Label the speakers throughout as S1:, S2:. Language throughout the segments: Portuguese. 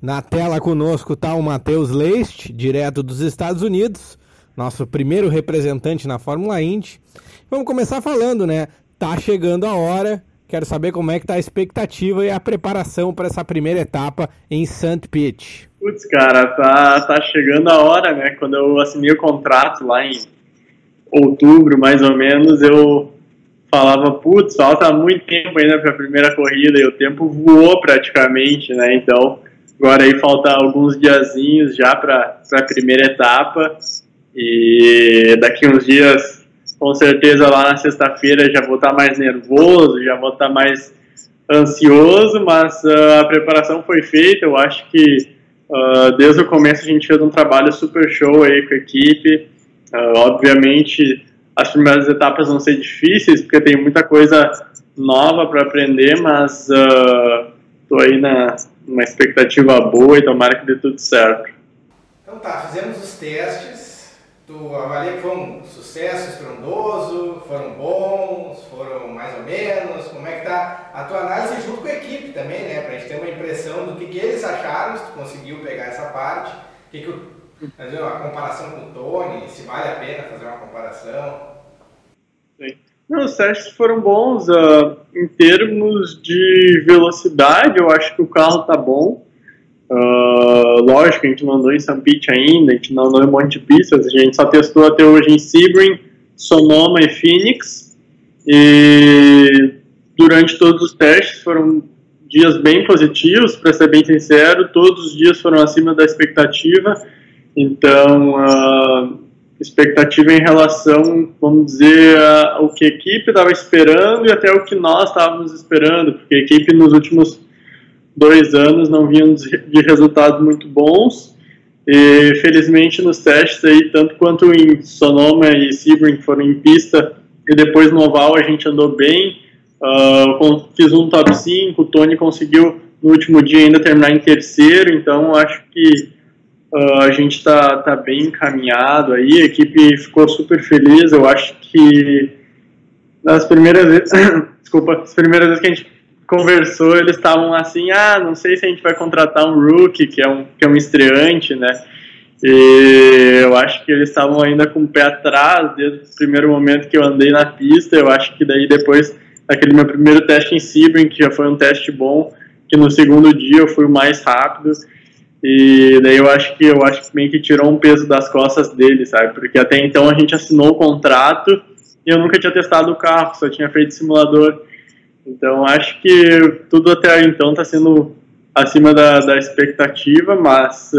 S1: Na tela conosco está o Matheus Leist, direto dos Estados Unidos, nosso primeiro representante na Fórmula Indy. Vamos começar falando, né? Tá chegando a hora, quero saber como é que tá a expectativa e a preparação para essa primeira etapa em St. Pete.
S2: Putz, cara, tá chegando a hora, né? Quando eu assinei o contrato lá em outubro, mais ou menos, eu falava, putz, falta muito tempo ainda para a primeira corrida, e o tempo voou praticamente, né? Então, agora aí falta alguns diazinhos já para a primeira etapa, e daqui uns dias, com certeza lá na sexta-feira já vou estar mais nervoso, já vou estar mais ansioso, mas a preparação foi feita. Eu acho que desde o começo a gente fez um trabalho super show aí com a equipe. Obviamente as primeiras etapas vão ser difíceis porque tem muita coisa nova para aprender, mas estou aí numa expectativa boa e tomara que dê tudo certo.
S3: Então tá, fizemos os testes. Tu avalia que foi um sucesso estrondoso, foram bons, foram mais ou menos? Como é que tá a tua análise junto com a equipe também, né? Pra gente ter uma impressão do que eles acharam, se tu conseguiu pegar essa parte, fazer uma comparação com o Tony, se vale a pena fazer uma comparação.
S2: Sim. Não, os testes foram bons. Em termos de velocidade, eu acho que o carro tá bom. Lógico, a gente não andou em St. Pete ainda, a gente não andou em um monte de pistas, a gente só testou até hoje em Sebring, Sonoma e Phoenix, e durante todos os testes foram dias bem positivos, para ser bem sincero, todos os dias foram acima da expectativa. Então expectativa em relação, vamos dizer, ao que a equipe estava esperando e até o que nós estávamos esperando, porque a equipe nos últimos 2 anos não vinham de resultados muito bons, e felizmente nos testes aí, tanto quanto em Sonoma e Sebring, que foram em pista, e depois no oval a gente andou bem. Fiz um top 5, o Tony conseguiu no último dia ainda terminar em terceiro, então acho que a gente está bem encaminhado aí, a equipe ficou super feliz. Eu acho que nas primeiras vezes, as primeiras vezes que a gente conversou, eles estavam assim, não sei se a gente vai contratar um rookie, que é um estreante, né? E eu acho que eles estavam ainda com o pé atrás desde o primeiro momento que eu andei na pista. Eu acho que daí depois daquele meu primeiro teste em Sebring, que já foi um teste bom, que no segundo dia eu fui o mais rápido, e daí eu acho que meio que tirou um peso das costas dele, sabe? Porque até então a gente assinou o contrato e eu nunca tinha testado o carro, só tinha feito simulador. Então acho que tudo até então está sendo acima da expectativa, mas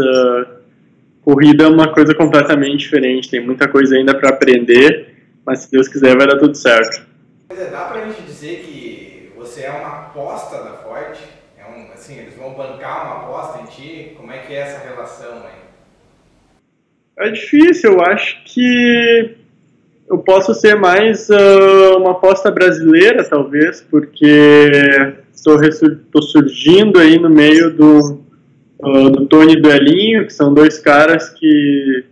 S2: corrida é uma coisa completamente diferente, tem muita coisa ainda para aprender, mas se Deus quiser vai dar tudo certo.
S3: Dá para a gente dizer que você é uma aposta da Ford? Assim, eles vão bancar uma aposta em ti? Como é que é essa relação aí?
S2: É difícil, eu acho que eu posso ser mais uma aposta brasileira, talvez, porque estou surgindo aí no meio do Tony e do Elinho, que são 2 caras que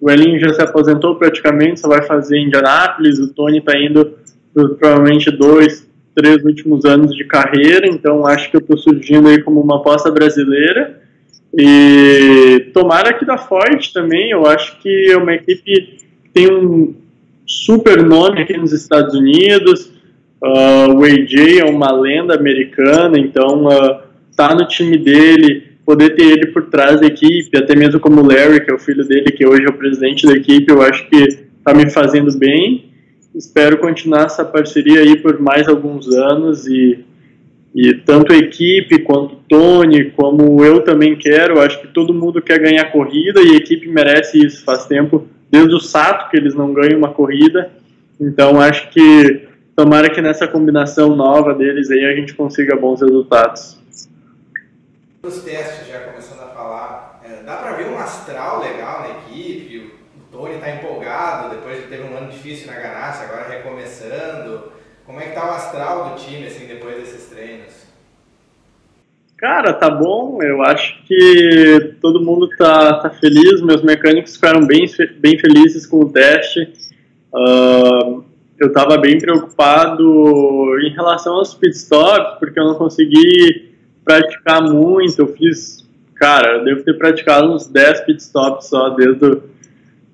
S2: o Elinho já se aposentou praticamente, só vai fazer Indianápolis, o Tony está indo provavelmente 2, 3 últimos anos de carreira, então acho que eu estou surgindo aí como uma aposta brasileira. E tomara que da Ford também, eu acho que é uma equipe que tem um super nome aqui nos Estados Unidos. O AJ é uma lenda americana, então tá no time dele, poder ter ele por trás da equipe, até mesmo como o Larry, que é o filho dele, que hoje é o presidente da equipe, eu acho que tá me fazendo bem. Espero continuar essa parceria aí por mais alguns anos, e tanto a equipe quanto o Tony, como eu também quero. Acho que todo mundo quer ganhar corrida e a equipe merece isso. Faz tempo, desde o Sato, que eles não ganham uma corrida. Então acho que tomara que nessa combinação nova deles aí a gente consiga bons resultados.
S3: Os testes, já começando a falar, dá para ver um astral legal na equipe. O Tony está empolgado, depois de ter um ano difícil na Ganassi, agora recomeçando. Como é que tá o astral do time, assim, depois desses treinos?
S2: Cara, tá bom. Eu acho que todo mundo tá feliz. Meus mecânicos ficaram bem felizes com o teste. Eu estava bem preocupado em relação aos pitstops, porque eu não consegui praticar muito. Eu fiz cara, eu devo ter praticado uns 10 pitstops só desde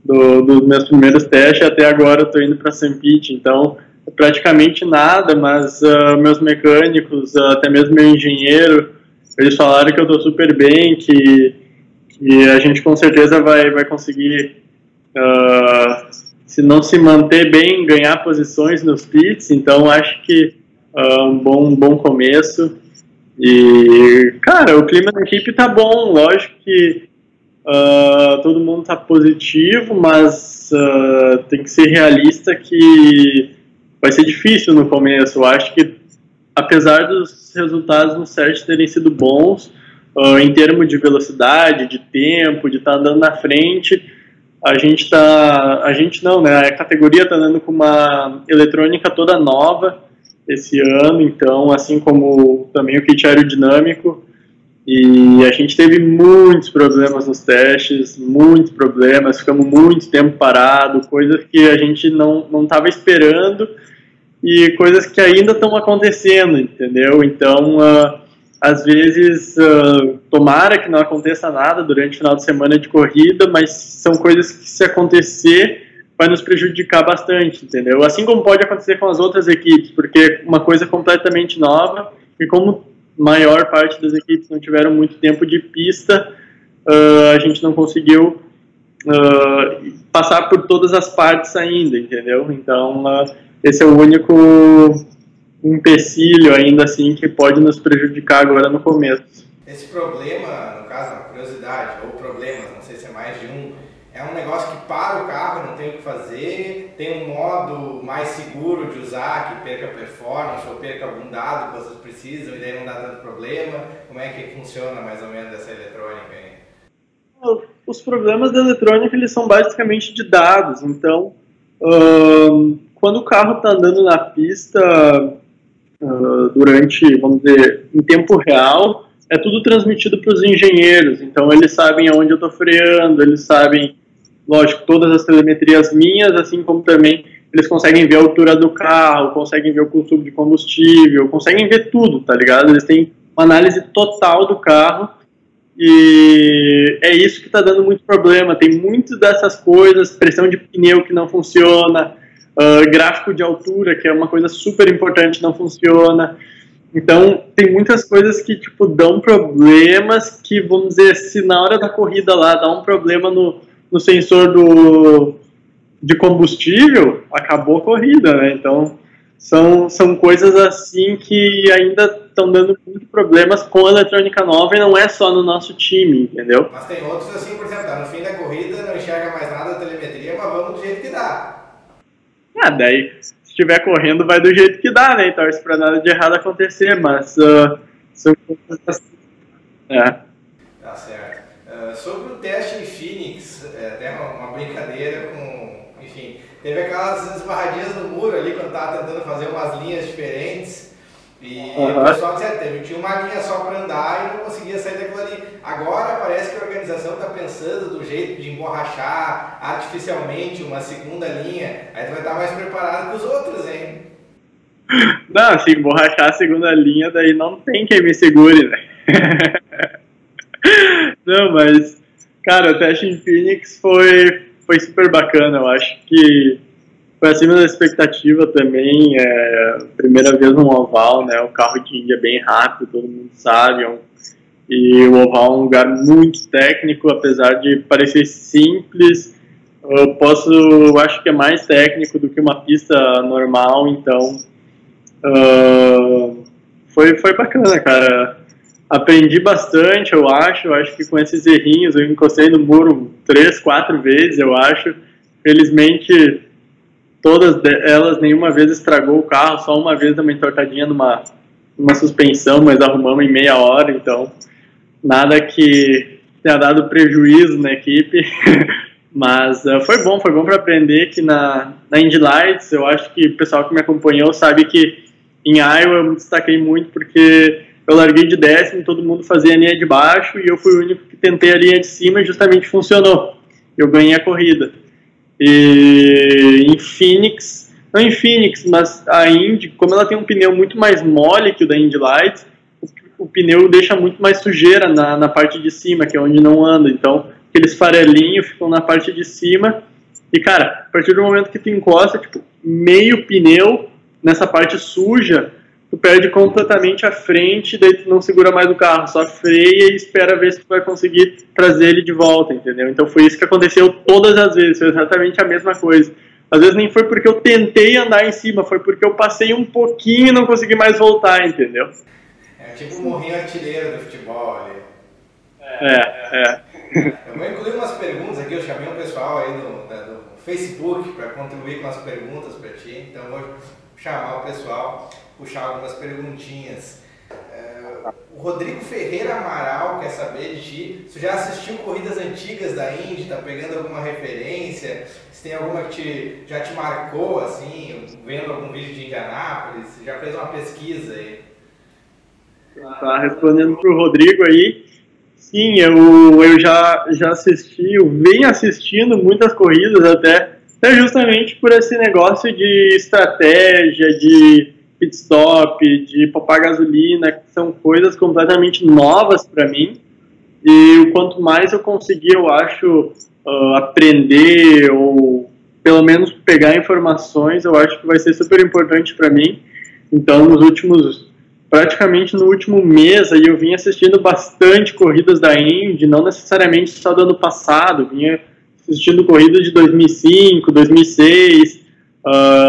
S2: dos meus primeiros testes até agora eu tô indo para St. Pete, então praticamente nada, mas meus mecânicos, até mesmo meu engenheiro, eles falaram que eu tô super bem, que a gente com certeza vai conseguir, se não se manter bem, ganhar posições nos pits, então acho que um bom começo. E, cara, o clima da equipe tá bom, lógico que todo mundo tá positivo, mas tem que ser realista que vai ser difícil no começo. Eu acho que, apesar dos resultados no set terem sido bons, em termos de velocidade, de tempo, de estar andando na frente, a gente não, né? A categoria está andando com uma eletrônica toda nova esse ano, então, assim como também o kit aerodinâmico, e a gente teve muitos problemas nos testes, muitos problemas, ficamos muito tempo parado, coisas que a gente não estava esperando e coisas que ainda estão acontecendo, entendeu? Então, às vezes, tomara que não aconteça nada durante o final de semana de corrida, mas são coisas que, se acontecer, vai nos prejudicar bastante, entendeu? Assim como pode acontecer com as outras equipes, porque uma coisa completamente nova, e como maior parte das equipes não tiveram muito tempo de pista, a gente não conseguiu passar por todas as partes ainda, entendeu? Então, esse é o único empecilho ainda assim que pode nos prejudicar agora no começo.
S3: Esse problema, no caso, a curiosidade, ou problemas, não sei se é mais de um, é um negócio que para o carro, não tem o que fazer, tem um modo mais seguro de usar, que perca performance ou perca algum dado que vocês precisam e daí não dá tanto problema. Como é que funciona mais ou menos essa eletrônica aí?
S2: Os problemas da eletrônica, eles são basicamente de dados, então quando o carro está andando na pista durante, vamos dizer, em tempo real, é tudo transmitido para os engenheiros, então eles sabem aonde eu estou freando, eles sabem, lógico, todas as telemetrias minhas, assim como também eles conseguem ver a altura do carro, conseguem ver o consumo de combustível, conseguem ver tudo, tá ligado? Eles têm uma análise total do carro e é isso que está dando muito problema. Tem muitas dessas coisas, pressão de pneu que não funciona, gráfico de altura, que é uma coisa super importante, não funciona. Então, tem muitas coisas que, tipo, dão problemas que, vamos dizer, se na hora da corrida lá dá um problema no sensor de combustível, acabou a corrida, né? Então, são coisas assim que ainda estão dando muitos problemas com a eletrônica nova e não é só no nosso time, entendeu?
S3: Mas tem outros assim, por exemplo, tá no fim da corrida, não enxerga mais nada da telemetria, mas vamos do jeito que dá.
S2: Daí, se estiver correndo, vai do jeito que dá, né? Torce pra nada de errado acontecer, mas são coisas assim.
S3: Tá certo. Sobre o teste em Phoenix, até uma brincadeira com, enfim, teve aquelas esbarradinhas no muro ali quando tava tentando fazer umas linhas diferentes e o pessoal disse, tinha uma linha só para andar e não conseguia sair daquilo ali. Agora parece que a organização está pensando do jeito de emborrachar artificialmente uma segunda linha, aí tu vai estar mais preparado que os outros, hein?
S2: Não, se emborrachar a segunda linha, daí não tem quem me segure, né? Não, mas, cara, o teste em Phoenix foi super bacana. Eu acho que foi acima da expectativa também. Primeira vez no oval, né? O carro de Índia é bem rápido, todo mundo sabe. E o oval é um lugar muito técnico, apesar de parecer simples. Eu acho que é mais técnico do que uma pista normal, então foi bacana, cara. Aprendi bastante, eu acho que com esses errinhos, eu encostei no muro 3, 4 vezes, eu acho. Felizmente, todas elas, nenhuma vez estragou o carro, só uma vez deu uma entortadinha numa suspensão, mas arrumamos em meia hora, então nada que tenha dado prejuízo na equipe. Mas foi bom para aprender que na Indy Lights, eu acho que o pessoal que me acompanhou sabe que em Iowa eu me destaquei muito porque eu larguei de 10º, todo mundo fazia a linha de baixo e eu fui o único que tentei a linha de cima e justamente funcionou. Eu ganhei a corrida. E em Phoenix, não em Phoenix, mas a Indy, como ela tem um pneu muito mais mole que o da Indy Lights, o pneu deixa muito mais sujeira na parte de cima, que é onde não anda. Então, aqueles farelinhos ficam na parte de cima. E, cara, a partir do momento que tu encosta, tipo, meio pneu nessa parte suja, tu perde completamente a frente, daí tu não segura mais o carro, só freia e espera ver se tu vai conseguir trazer ele de volta, entendeu? Então foi isso que aconteceu todas as vezes, foi exatamente a mesma coisa. Às vezes nem foi porque eu tentei andar em cima, foi porque eu passei um pouquinho e não consegui mais voltar, entendeu?
S3: É tipo o morrinho artilheiro do futebol ali. Eu vou incluir umas perguntas aqui, eu chamei um pessoal aí no Facebook para contribuir com as perguntas para ti, então eu vou chamar o pessoal, puxar algumas perguntinhas. O Rodrigo Ferreira Amaral quer saber de ti, se já assistiu corridas antigas da Indy, tá pegando alguma referência, se tem alguma que já te marcou, assim, vendo algum vídeo de Indianápolis, já fez uma pesquisa aí?
S2: Tá respondendo pro Rodrigo aí, sim, eu já assisti, eu venho assistindo muitas corridas até justamente por esse negócio de estratégia, de pit stop, de poupar gasolina, que são coisas completamente novas para mim, e o quanto mais eu conseguir, eu acho, aprender ou pelo menos pegar informações, eu acho que vai ser super importante para mim. Então, praticamente no último mês, aí eu vim assistindo bastante corridas da Indy, não necessariamente só do ano passado, vinha assistindo corridas de 2005, 2006,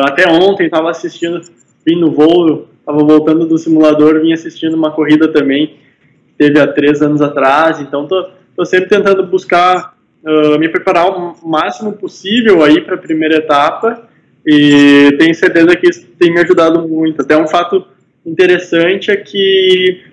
S2: até ontem estava assistindo, vim no voo, estava voltando do simulador, vim assistindo uma corrida também, que teve há 3 anos atrás, então tô sempre tentando buscar me preparar o máximo possível aí para a primeira etapa, e tenho certeza que isso tem me ajudado muito. Até um fato interessante é que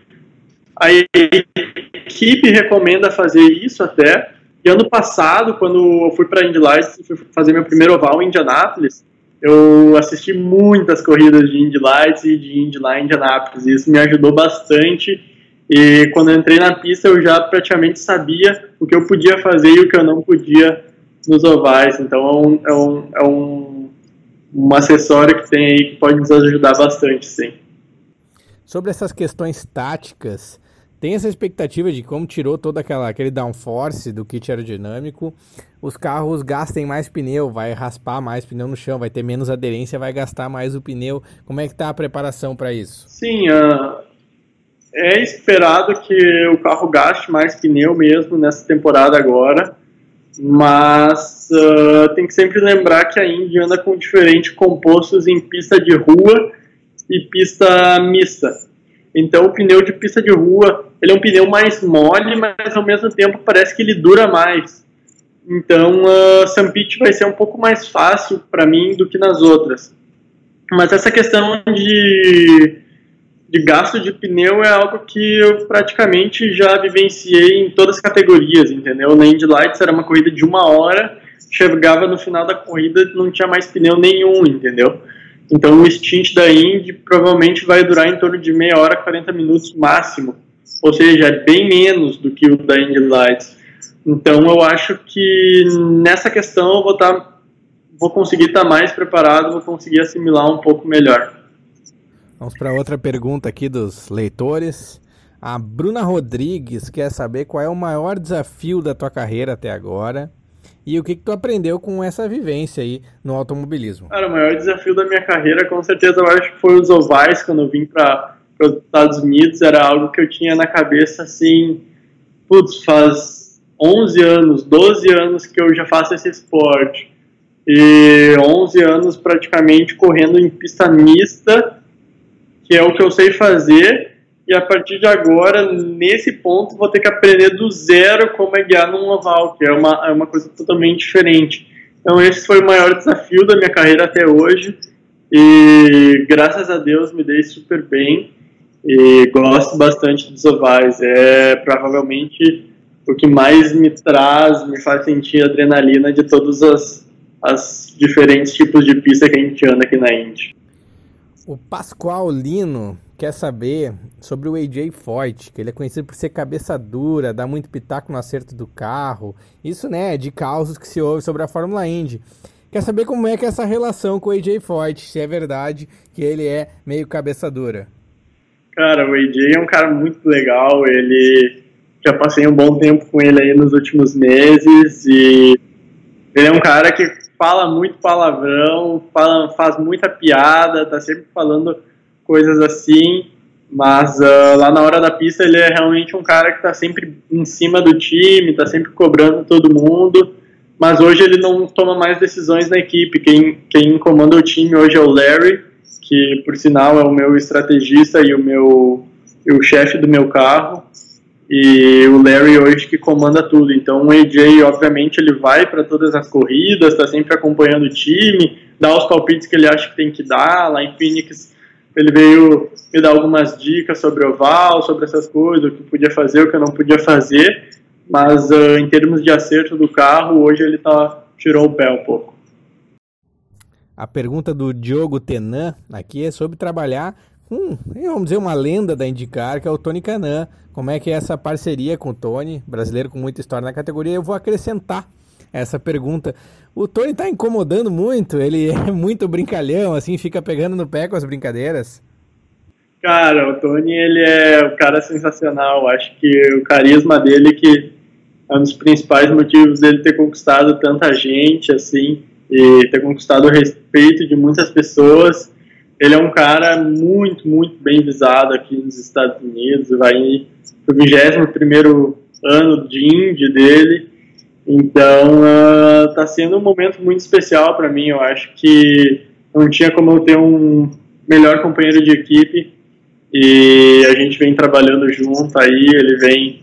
S2: a equipe recomenda fazer isso até. E ano passado, quando eu fui para a Indy Lights, fui fazer meu primeiro oval em Indianápolis, eu assisti muitas corridas de Indy Lights e de Indy lá em Indianápolis, e isso me ajudou bastante. E quando eu entrei na pista, eu já praticamente sabia o que eu podia fazer e o que eu não podia nos ovais. Então é um acessório que tem aí que pode nos ajudar bastante, sim.
S1: Sobre essas questões táticas, tem essa expectativa de como tirou todo aquele downforce do kit aerodinâmico, os carros gastem mais pneu, vai raspar mais pneu no chão, vai ter menos aderência, vai gastar mais o pneu. Como é que está a preparação para isso?
S2: Sim, é esperado que o carro gaste mais pneu mesmo nessa temporada agora, mas tem que sempre lembrar que a Indy anda com diferentes compostos em pista de rua e pista mista. Então o pneu de pista de rua, ele é um pneu mais mole, mas ao mesmo tempo parece que ele dura mais. Então St. Pete vai ser um pouco mais fácil para mim do que nas outras. Mas essa questão de gasto de pneu é algo que eu praticamente já vivenciei em todas as categorias, entendeu? Na Indy Lights era uma corrida de 1 hora, chegava no final da corrida e não tinha mais pneu nenhum, entendeu? Então o stint da Indy provavelmente vai durar em torno de meia hora, 40 minutos máximo. Ou seja, é bem menos do que o da Indy Lights. Então eu acho que nessa questão eu vou conseguir estar mais preparado, vou conseguir assimilar um pouco melhor.
S1: Vamos para outra pergunta aqui dos leitores. A Bruna Rodrigues quer saber qual é o maior desafio da tua carreira até agora e o que tu aprendeu com essa vivência aí no automobilismo.
S2: Cara, o maior desafio da minha carreira, com certeza, eu acho que foi os ovais, quando eu vim para os Estados Unidos. Era algo que eu tinha na cabeça, assim, faz 11 anos, 12 anos que eu já faço esse esporte. E 11 anos praticamente correndo em pista mista, que é o que eu sei fazer, e a partir de agora, nesse ponto, vou ter que aprender do zero como é guiar num oval, que é uma coisa totalmente diferente. Então esse foi o maior desafio da minha carreira até hoje, e graças a Deus me dei super bem, e gosto bastante dos ovais. É provavelmente o que mais me faz sentir adrenalina de todos as diferentes tipos de pista que a gente anda aqui na Indy.
S1: O Pascoal Lino quer saber sobre o AJ Foyt, que ele é conhecido por ser cabeça dura, dar muito pitaco no acerto do carro. Isso, né, de causos que se ouve sobre a Fórmula Indy. Quer saber como é que é essa relação com o AJ Foyt, se é verdade que ele é meio cabeça dura.
S2: Cara, o AJ é um cara muito legal, ele já passei um bom tempo com ele aí nos últimos meses e ele é um cara que fala muito palavrão, faz muita piada, tá sempre falando coisas assim, mas lá na hora da pista ele é realmente um cara que tá sempre em cima do time, tá sempre cobrando todo mundo, mas hoje ele não toma mais decisões na equipe, quem comanda o time hoje é o Larry, que por sinal é o meu estrategista e o chefe do meu carro, e o Larry hoje que comanda tudo. Então o AJ obviamente ele vai para todas as corridas, está sempre acompanhando o time, dá os palpites que ele acha que tem que dar. Lá em Phoenix ele veio me dar algumas dicas sobre oval, sobre essas coisas, o que podia fazer, o que eu não podia fazer, mas em termos de acerto do carro, hoje ele tirou o pé um pouco.
S1: A pergunta do Diogo Tenan aqui é sobre trabalhar com, vamos dizer, uma lenda da IndyCar, que é o Tony Kanaan. Como é que é essa parceria com o Tony, brasileiro com muita história na categoria? Eu vou acrescentar essa pergunta. O Tony está incomodando muito, ele é muito brincalhão, assim, fica pegando no pé com as brincadeiras.
S2: Cara, o Tony, ele é um cara sensacional. Acho que o carisma dele que é um dos principais motivos dele ter conquistado tanta gente, assim, e ter conquistado o respeito de muitas pessoas. Ele é um cara muito, muito bem visado aqui nos Estados Unidos, vai pro 21º ano de Indy dele, então tá sendo um momento muito especial para mim. Eu acho que não tinha como eu ter um melhor companheiro de equipe, e a gente vem trabalhando junto aí, ele vem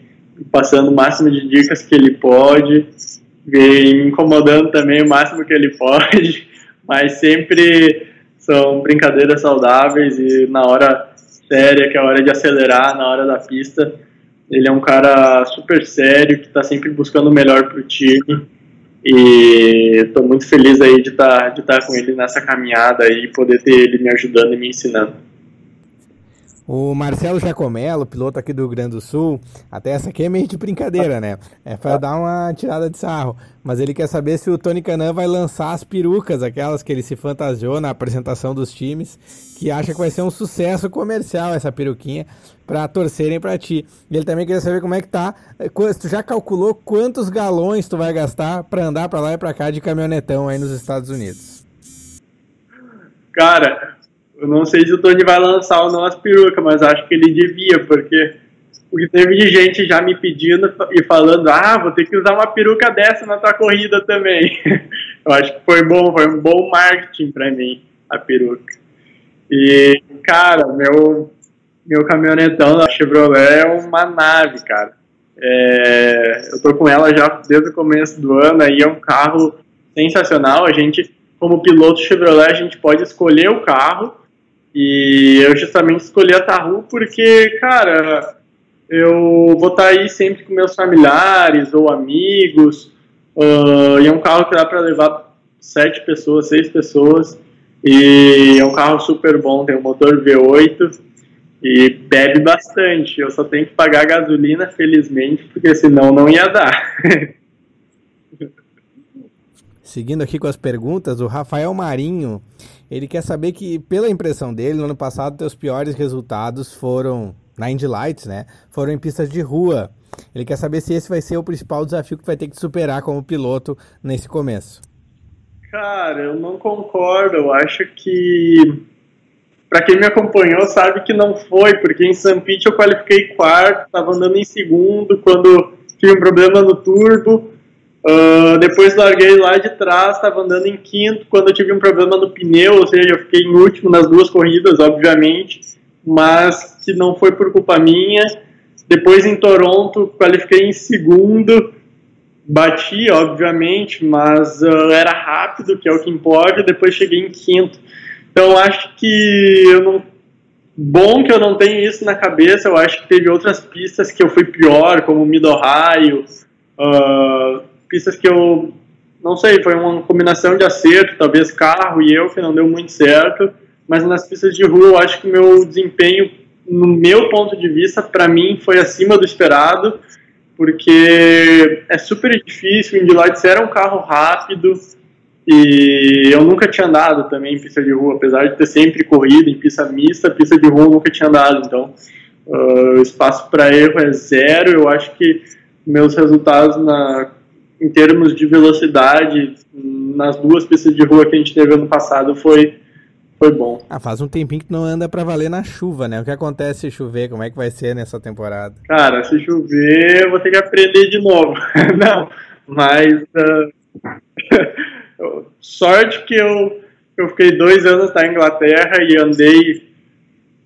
S2: passando o máximo de dicas que ele pode, vem me incomodando também o máximo que ele pode, mas sempre são brincadeiras saudáveis, e na hora séria, que é a hora de acelerar, na hora da pista, ele é um cara super sério, que está sempre buscando o melhor para o time, e estou muito feliz aí de tá com ele nessa caminhada e poder ter ele me ajudando e me ensinando.
S1: O Marcelo Giacomello, piloto aqui do Rio Grande do Sul, até essa aqui é meio de brincadeira, né? É para dar uma tirada de sarro. Mas ele quer saber se o Tony Kanaan vai lançar as perucas, aquelas que ele se fantasiou na apresentação dos times, que acha que vai ser um sucesso comercial essa peruquinha, para torcerem para ti. E ele também queria saber como é que tá. Tu já calculou quantos galões tu vai gastar para andar para lá e para cá de caminhonetão aí nos Estados Unidos?
S2: Cara, eu não sei se o Tony vai lançar ou não as perucas, mas acho que ele devia, porque teve de gente já me pedindo e falando, vou ter que usar uma peruca dessa na tua corrida também. Eu acho que foi um bom marketing pra mim, a peruca. E, cara, meu caminhonetão da Chevrolet é uma nave, cara. Eu tô com ela já desde o começo do ano, aí é um carro sensacional. A gente, como piloto Chevrolet, a gente pode escolher o carro, e eu justamente escolhi a Tahoe porque, cara, eu vou estar aí sempre com meus familiares ou amigos, e é um carro que dá para levar 7 pessoas, 6 pessoas, e é um carro super bom, tem um motor V8 e bebe bastante. Eu só tenho que pagar a gasolina, felizmente, porque senão não ia dar.
S1: Seguindo aqui com as perguntas, o Rafael Marinho, ele quer saber que, pela impressão dele, no ano passado, teus piores resultados foram, na Indy Lights, né? Foram em pistas de rua. Ele quer saber se esse vai ser o principal desafio que vai ter que superar como piloto nesse começo.
S2: Cara, eu não concordo. Eu acho que, para quem me acompanhou, sabe que não foi, porque em St. Pete eu qualifiquei quarto, estava andando em segundo quando tive um problema no turbo. Depois larguei lá de trás, estava andando em quinto quando eu tive um problema no pneu, ou seja, eu fiquei em último nas 2 corridas, obviamente, mas que não foi por culpa minha. Depois em Toronto qualifiquei em segundo, bati, obviamente, mas era rápido, que é o que importa. Depois cheguei em quinto. Então acho que bom que eu não tenho isso na cabeça. Eu acho que teve outras pistas que eu fui pior, como Mid-Ohio, pistas que eu não sei, foi uma combinação de acerto, talvez carro e eu, que não deu muito certo, mas nas pistas de rua eu acho que o meu desempenho, no meu ponto de vista, para mim foi acima do esperado, porque é super difícil. O Indy Lights era um carro rápido, E eu nunca tinha andado também em pista de rua, apesar de ter sempre corrido em pista mista, pista de rua eu nunca tinha andado. Então, o espaço para erro é zero. Eu acho que meus resultados em termos de velocidade nas duas pistas de rua que a gente teve ano passado foi bom.
S1: Faz um tempinho que não anda pra valer na chuva, né? O que acontece se chover? Como é que vai ser nessa temporada?
S2: Cara, se chover eu vou ter que aprender de novo. Não, mas sorte que eu fiquei 2 anos na Inglaterra e andei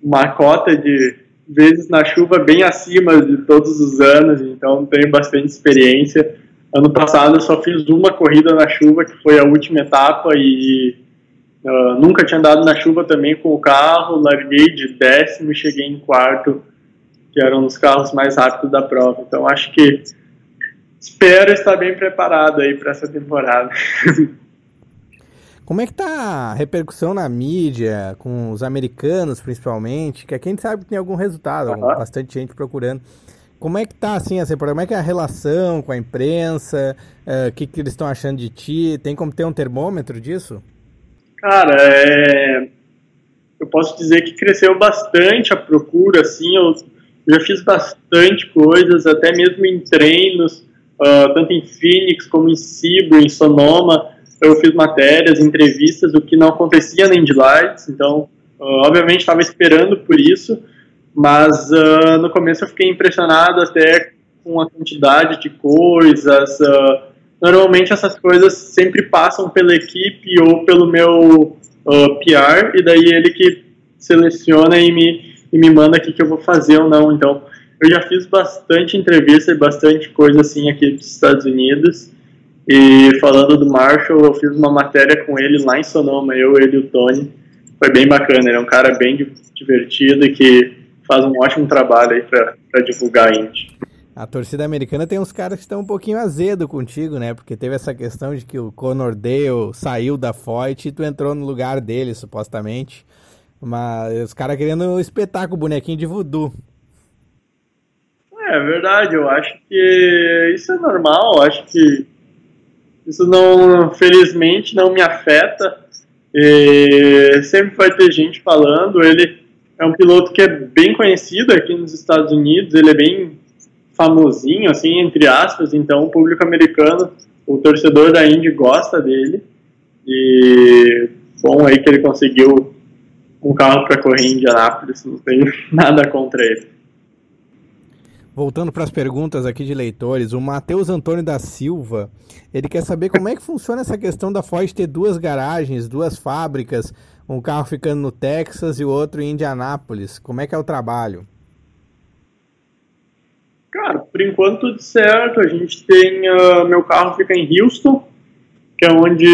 S2: uma cota de vezes na chuva bem acima de todos os anos, então tenho bastante experiência. Ano passado eu só fiz uma corrida na chuva, que foi a última etapa, e nunca tinha andado na chuva também com o carro. Larguei de 10º e cheguei em 4º, que era um dos carros mais rápidos da prova. Então acho que espero estar bem preparado aí para essa temporada.
S1: Como é que tá a repercussão na mídia, com os americanos principalmente, que aqui a gente sabe que tem algum resultado, bastante gente procurando. Como é que tá assim essa temporada? Como é que é a relação com a imprensa? O que eles estão achando de ti? Tem como ter um termômetro disso?
S2: Cara, eu posso dizer que cresceu bastante a procura, assim. Eu já fiz bastante coisas, até mesmo em treinos, tanto em Phoenix como em Sebring, em Sonoma. Eu fiz matérias, entrevistas, o que não acontecia na Indy Lights. Então, obviamente estava esperando por isso, mas no começo eu fiquei impressionado até com a quantidade de coisas. Normalmente essas coisas sempre passam pela equipe ou pelo meu PR, e daí ele que seleciona e me manda o que eu vou fazer ou não. Então, eu já fiz bastante entrevista e bastante coisa assim aqui dos Estados Unidos. E falando do Marshall, eu fiz uma matéria com ele lá em Sonoma, ele e o Tony. Foi bem bacana, ele é um cara bem divertido e que faz um ótimo trabalho aí para divulgar a Indy.
S1: A torcida americana tem uns caras que estão um pouquinho azedo contigo, né? Porque teve essa questão de que o Conor Dale saiu da Foyt e tu entrou no lugar dele, supostamente. Mas os caras querendo espetar com o bonequinho de voodoo.
S2: É verdade, eu acho que isso é normal, eu acho que isso não, felizmente, não me afeta. E sempre vai ter gente falando. Ele é um piloto que é bem conhecido aqui nos Estados Unidos, ele é bem famosinho, assim, entre aspas, então o público americano, o torcedor da Indy gosta dele. E bom aí que ele conseguiu um carro para correr em Indianápolis, não tenho nada contra ele.
S1: Voltando para as perguntas aqui de leitores, o Matheus Antônio da Silva, ele quer saber como é que funciona essa questão da Ford ter 2 garagens, 2 fábricas, um carro ficando no Texas e o outro em Indianápolis. Como é que é o trabalho?
S2: Cara, por enquanto tudo certo. A gente tem... meu carro fica em Houston, que é onde...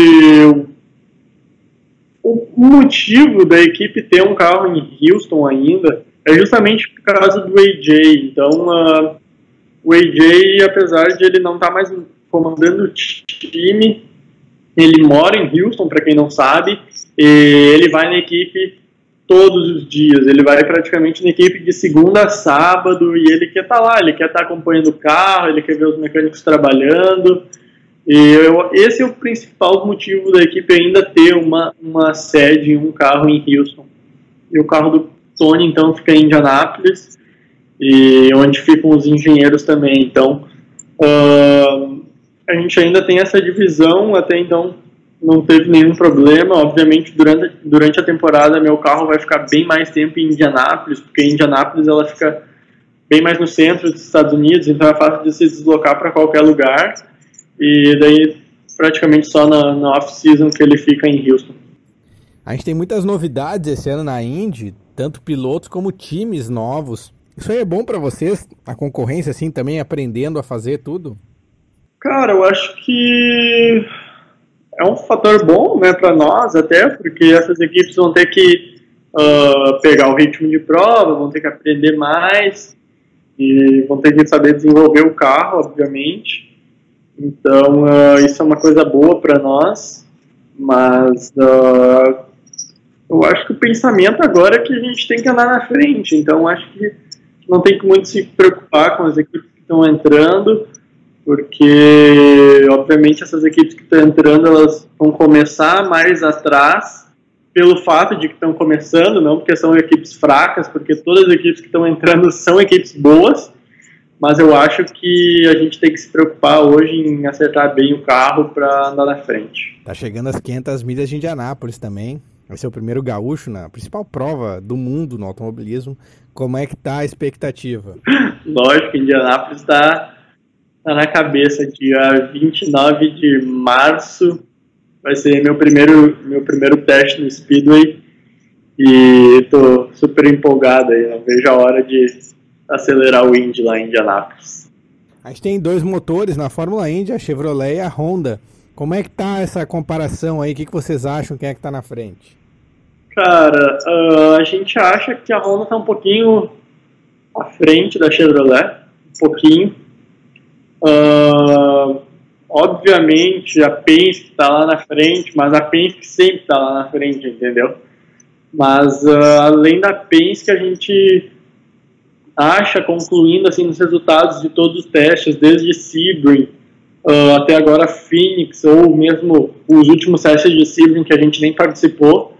S2: O motivo da equipe ter um carro em Houston ainda é justamente por causa do AJ. Então, o AJ, apesar de ele não estar mais comandando o time, ele mora em Houston, para quem não sabe, e ele vai na equipe todos os dias. Ele vai praticamente na equipe de segunda a sábado, e ele quer estar lá, ele quer estar acompanhando o carro, ele quer ver os mecânicos trabalhando. E esse é o principal motivo da equipe ainda ter uma sede, um carro em Houston. E o carro do Tony, então, fica em Indianápolis, e onde ficam os engenheiros também. Então, a gente ainda tem essa divisão. Até então não teve nenhum problema. Obviamente, durante a temporada, meu carro vai ficar bem mais tempo em Indianápolis, porque Indianápolis ela fica bem mais no centro dos Estados Unidos, então é fácil de se deslocar para qualquer lugar. E daí, praticamente só na off-season que ele fica em Houston.
S1: A gente tem muitas novidades esse ano na Indy, tanto pilotos como times novos. Isso aí é bom para vocês, a concorrência assim também aprendendo a fazer tudo?
S2: Cara, eu acho que é um fator bom, né, para nós, até porque essas equipes vão ter que pegar o ritmo de prova, vão ter que aprender mais e vão ter que saber desenvolver o carro, obviamente. Então, isso é uma coisa boa para nós, mas eu acho que o pensamento agora é que a gente tem que andar na frente. Então, acho que não tem que muito se preocupar com as equipes que estão entrando. porque obviamente essas equipes que estão entrando, elas vão começar mais atrás pelo fato de que estão começando, não porque são equipes fracas, porque todas as equipes que estão entrando são equipes boas, mas eu acho que a gente tem que se preocupar hoje em acertar bem o carro para andar na frente.
S1: Tá chegando as 500 milhas de Indianápolis também. Vai ser o primeiro gaúcho na principal prova do mundo no automobilismo. Como é que tá a expectativa?
S2: Lógico, Indianápolis está na cabeça. Dia 29 de março vai ser meu primeiro teste no Speedway e tô super empolgado aí. Não vejo a hora de acelerar o Indy lá em Indianápolis.
S1: A gente tem 2 motores na Fórmula Indy, a Chevrolet e a Honda. Como é que tá essa comparação aí? O que vocês acham? Quem é que tá na frente?
S2: Cara, a gente acha que a Honda tá um pouquinho à frente da Chevrolet, um pouquinho. Obviamente a Penske está lá na frente, mas a Penske sempre está lá na frente, entendeu? Mas além da Penske, a gente acha, concluindo assim nos resultados de todos os testes, desde Sebring até agora Phoenix, ou mesmo os últimos testes de Sebring que a gente nem participou,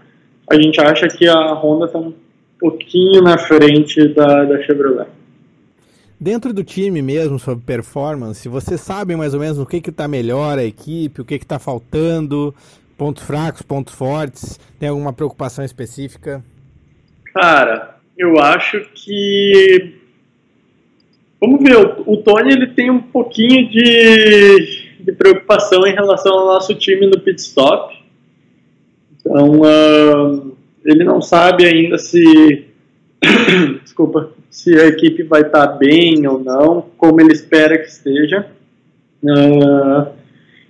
S2: a gente acha que a Honda está um pouquinho na frente da Chevrolet.
S1: Dentro do time mesmo, sobre performance, vocês sabem mais ou menos o que está melhor a equipe, o que está faltando, pontos fracos, pontos fortes? Tem alguma preocupação específica?
S2: Cara, eu acho que... Vamos ver, o Tony ele tem um pouquinho de preocupação em relação ao nosso time no pit stop. Então, ele não sabe ainda se... Desculpa. Se a equipe vai estar bem ou não, como ele espera que esteja.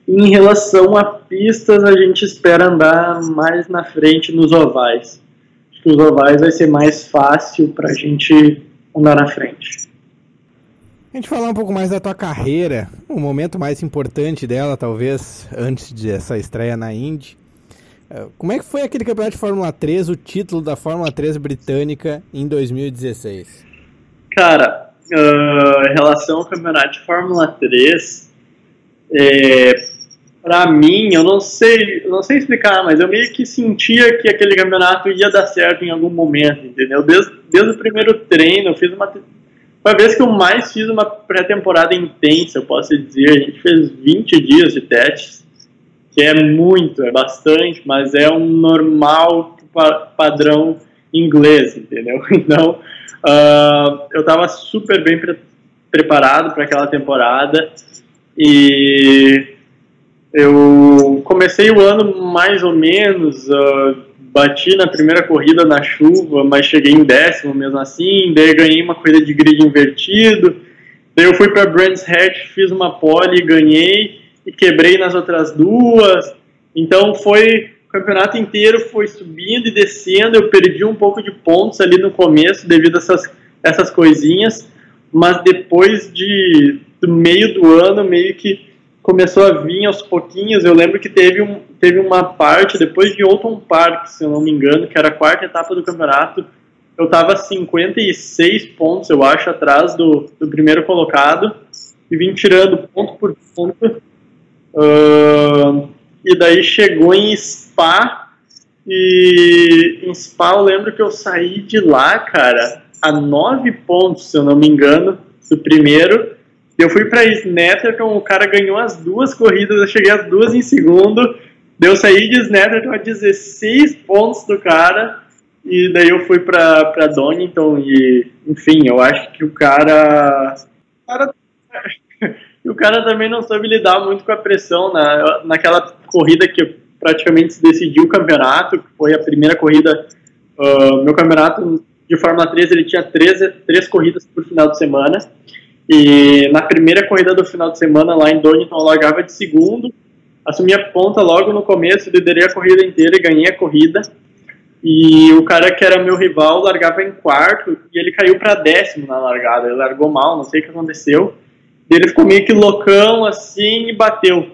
S2: Em relação a pistas, a gente espera andar mais na frente nos ovais. Acho que os ovais vai ser mais fácil para a gente andar na frente.
S1: A gente falar um pouco mais da tua carreira, o momento mais importante dela, talvez, antes dessa estreia na Indy. Como é que foi aquele campeonato de Fórmula 3, o título da Fórmula 3 britânica em 2016?
S2: Cara, em relação ao campeonato de Fórmula 3, pra mim, eu não sei explicar, mas eu meio que sentia que aquele campeonato ia dar certo em algum momento, entendeu? Desde o primeiro treino, eu fiz foi a vez que eu mais fiz uma pré-temporada intensa, eu posso dizer. A gente fez 20 dias de testes, que é bastante, mas é um normal padrão inglês, entendeu? Então, eu estava super bem preparado para aquela temporada e eu comecei o ano mais ou menos, bati na primeira corrida na chuva, mas cheguei em 10º mesmo assim, daí ganhei uma corrida de grid invertido, daí eu fui para Brands Hatch, fiz uma pole, ganhei e quebrei nas outras 2, então o campeonato inteiro foi subindo e descendo, eu perdi um pouco de pontos ali no começo devido a essas coisinhas, mas depois do meio do ano, meio que começou a vir aos pouquinhos. Eu lembro que teve uma parte, depois de Oulton Park, se eu não me engano, que era a 4ª etapa do campeonato, eu estava 56 pontos, eu acho, atrás do primeiro colocado, e vim tirando ponto por ponto, e daí chegou em Spa, e em Spa eu lembro que eu saí de lá, cara, a 9 pontos, se eu não me engano, do primeiro. Eu fui para Snetterton, o cara ganhou as 2 corridas, eu cheguei as 2 em segundo, daí eu saí de Snetterton a 16 pontos do cara, e daí eu fui para Donington, e enfim, eu acho que o cara também não soube lidar muito com a pressão naquela corrida que praticamente se decidiu o campeonato, que foi a primeira corrida. Meu campeonato de Fórmula 3, ele tinha 3 corridas por final de semana, e na primeira corrida do final de semana lá em Donington eu largava de segundo, assumi a ponta logo no começo, liderei a corrida inteira e ganhei a corrida, e o cara que era meu rival largava em 4º e ele caiu para 10º na largada, ele largou mal, não sei o que aconteceu, ele ficou meio que loucão assim e bateu.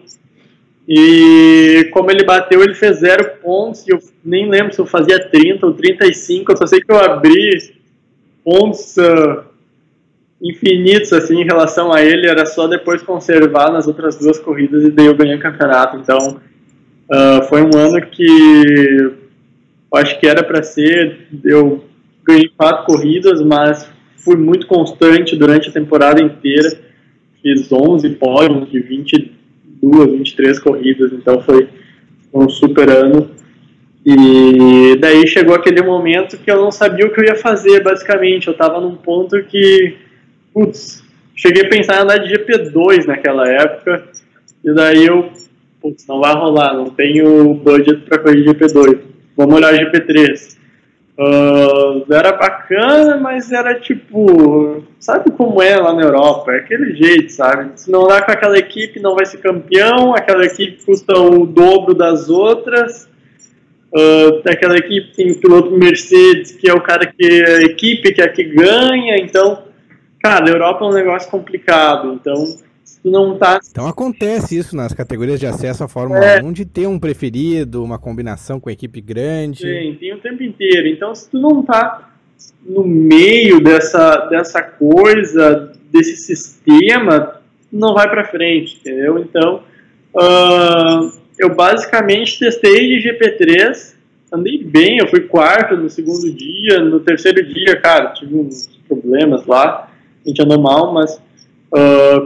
S2: E como ele bateu, ele fez 0 pontos, e eu nem lembro se eu fazia 30 ou 35, eu só sei que eu abri pontos infinitos, assim, em relação a ele, era só depois conservar nas outras 2 corridas e daí eu ganhei o campeonato. Então, foi um ano que eu acho que era para ser, eu ganhei 4 corridas, mas fui muito constante durante a temporada inteira, fiz 11 pódios de 22, 23 corridas, então foi um super ano. E daí chegou aquele momento que eu não sabia o que eu ia fazer, basicamente. Eu estava num ponto que, putz, cheguei a pensar em andar de GP2 naquela época, e daí eu, putz, não vai rolar, não tenho budget para correr GP2, vamos olhar GP3. Era bacana, mas era tipo, sabe como é lá na Europa? É aquele jeito, sabe? Se não andar com aquela equipe, não vai ser campeão, aquela equipe custa o dobro das outras. Aquela equipe tem o piloto Mercedes, que é o cara que a equipe que é que ganha, então, cara, a Europa é um negócio complicado, então, se tu não tá...
S1: Então acontece isso nas categorias de acesso à Fórmula 1, de ter um preferido, uma combinação com a equipe grande.
S2: Tem o tempo inteiro, então se tu não tá no meio dessa coisa, desse sistema, não vai pra frente, entendeu? Então, eu basicamente testei de GP3, andei bem, eu fui 4º no segundo dia, no terceiro dia, cara, tive uns problemas lá, a gente andou mal, mas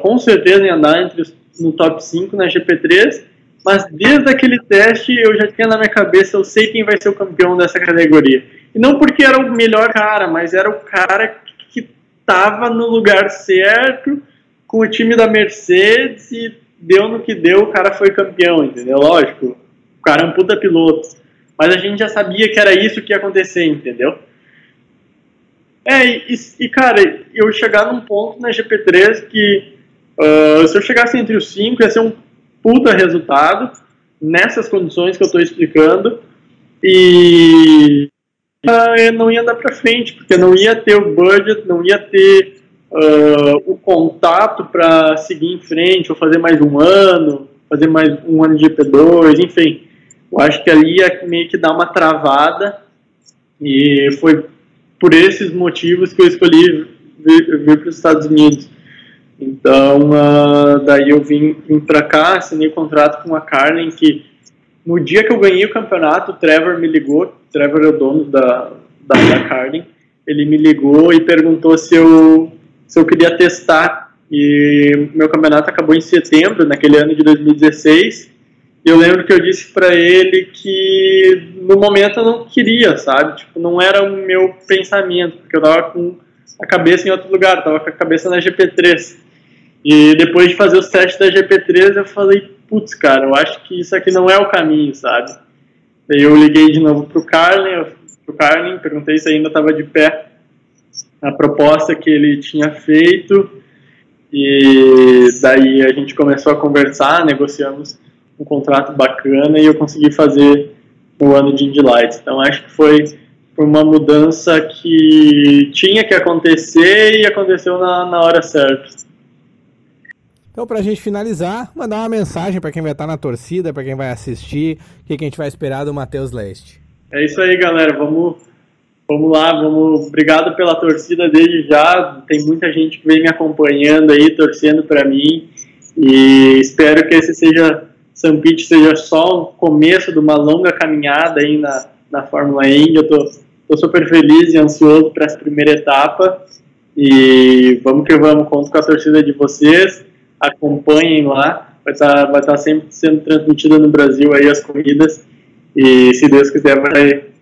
S2: com certeza ia andar no top 5 na GP3, mas desde aquele teste eu já tinha na minha cabeça, eu sei quem vai ser o campeão dessa categoria. E não porque era o melhor cara, mas era o cara que tava no lugar certo, com o time da Mercedes, e deu no que deu, o cara foi campeão, entendeu? Lógico, o cara é um puta piloto, mas a gente já sabia que era isso que ia acontecer, entendeu? Cara, eu chegar num ponto na GP3 que se eu chegasse entre os 5 ia ser um puta resultado nessas condições que eu tô explicando, e não ia dar pra frente, porque não ia ter o budget, não ia ter o contato para seguir em frente, ou fazer mais um ano, fazer mais um ano de GP2, enfim. Eu acho que ali ia meio que dar uma travada, e foi por esses motivos que eu escolhi vir para os Estados Unidos. Então, daí eu vim para cá, assinei contrato com a Carlin, que no dia que eu ganhei o campeonato, o Trevor me ligou, o Trevor é o dono da Carlin, ele me ligou e perguntou se eu queria testar, e meu campeonato acabou em setembro, naquele ano de 2016, e eu lembro que eu disse para ele que no momento eu não queria, sabe, tipo, não era o meu pensamento, porque eu tava com a cabeça em outro lugar, eu tava com a cabeça na GP3, e depois de fazer os testes da GP3 eu falei, putz, cara, eu acho que isso aqui não é o caminho, sabe. Daí eu liguei de novo pro Carlin, perguntei se ainda estava de pé a proposta que ele tinha feito, e daí a gente começou a conversar, negociamos um contrato bacana e eu consegui fazer o ano de Indy Lights. Então acho que foi uma mudança que tinha que acontecer e aconteceu na hora certa.
S1: Então, pra gente finalizar, mandar uma mensagem para quem vai estar na torcida, para quem vai assistir, o que a gente vai esperar do Matheus Leist.
S2: É isso aí, galera, vamos lá, obrigado pela torcida desde já, tem muita gente que vem me acompanhando aí, torcendo para mim, e espero que esse St. Pete seja só o começo de uma longa caminhada aí na Fórmula Indy. Eu tô super feliz e ansioso para essa primeira etapa, e vamos que vamos, conto com a torcida de vocês, acompanhem lá, vai estar sempre sendo transmitida no Brasil aí as corridas, e se Deus quiser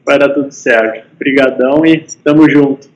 S2: vai dar tudo certo. Obrigadão e tamo junto.